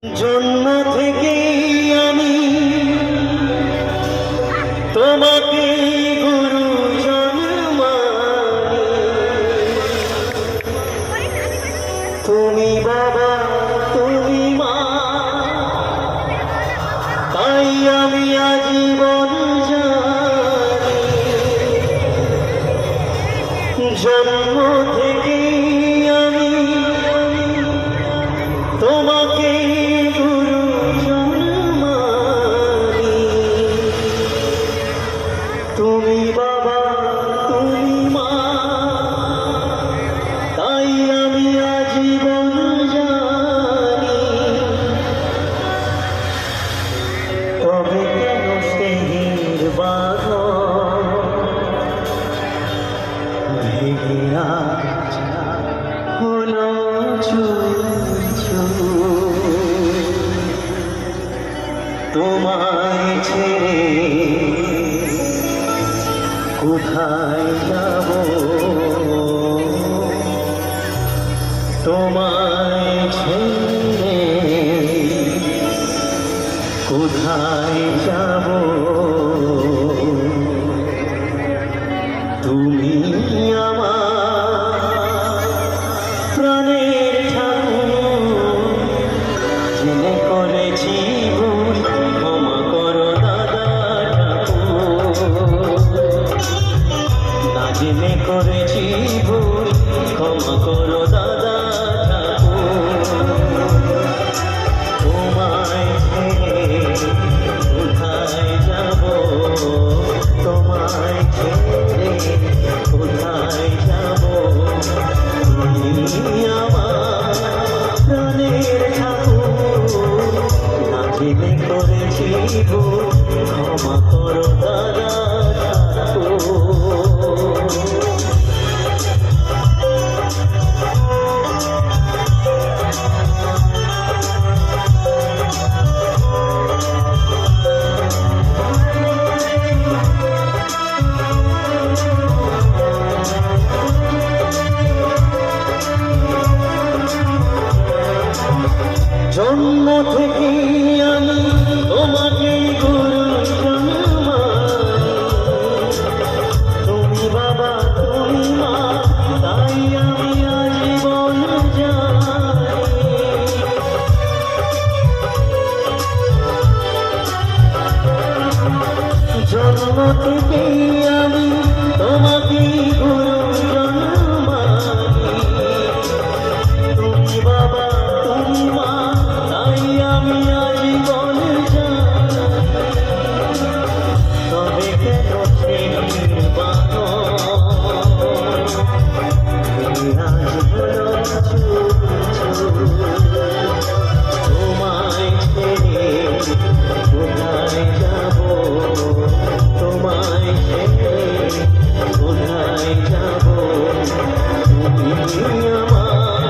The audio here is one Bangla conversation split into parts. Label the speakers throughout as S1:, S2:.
S1: জন্ম থেকে আমি তোমাকে গুরুজন মানি, তুমি বাবা তুমি মা, তাই আমি আজীবন জানি। জন্ম থেকে আমি তোমাকে গুরুজন মানি, তুমি বাবা তুমি মা, তাই আমি আজীবন জানি। তবে কেন স্নেহের বাঁধন ভেঙে আজ হলো তোমায় ছেড়ে কোথায় যাব, তোমায় ছেড়ে কোথায় যাব, তুমি আমার প্রাণের ঠাকুর। জেনে করেছি ভুল, ক্ষমা করো দাদা ঠাকুর। না জেনে করেছি ভুল, ক্ষমা করো দাদা ঠাকুর। তোমায় ছেড়ে কোথায় যাব, তোমায় ছেড়ে কোথায় যাব, তুমি আমার প্রাণের ঠাকুর। না জেনে করেছি ভুল, ক্ষমা করো দাদা ঠাকুর। জন্ম থেকে আমি তোমাকে গুরুজন মানি, তুমি বাবা তুমি মা, তাই আমি আজীবন জানি। জন্ম থেকে আমি তোমাকে গুরুজন মানি, তুমি বাবা তুমি মা, তাই আমি আজীবন জানি। তবে কেন স্নেহের বাঁধন ভেঙে আজ হলো তোমায় ছেড়ে কোথায় যাব, তোমায় ছেড়ে কোথায় যাব, তুমি আমার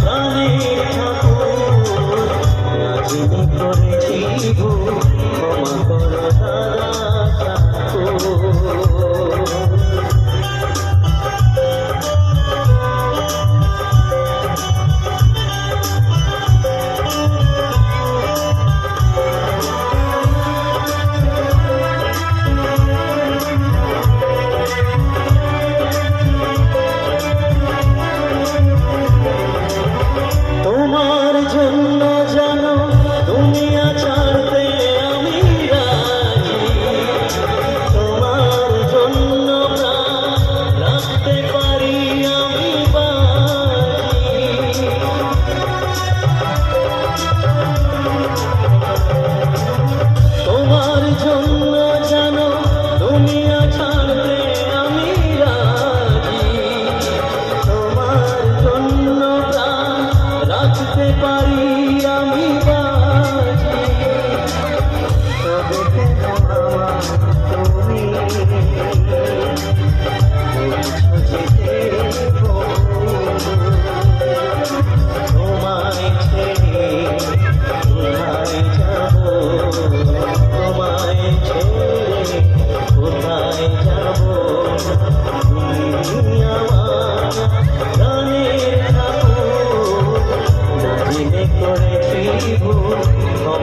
S1: প্রাণের ঠাকুর। না জেনে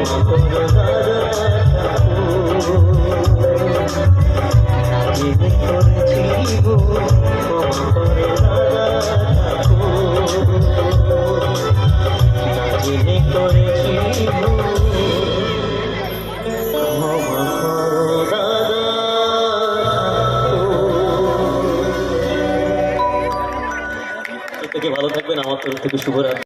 S1: ক্ষমা করো দাদা ঠাকুর, না জেনে করেছি ভুল, ক্ষমা করো দাদা ঠাকুর, না জেনে করেছি ভুল, ক্ষমা করো দাদা ঠাকুর। প্রত্যেকে ভালো থাকবেন, আমার তরফ থেকে শুভরাত্রি।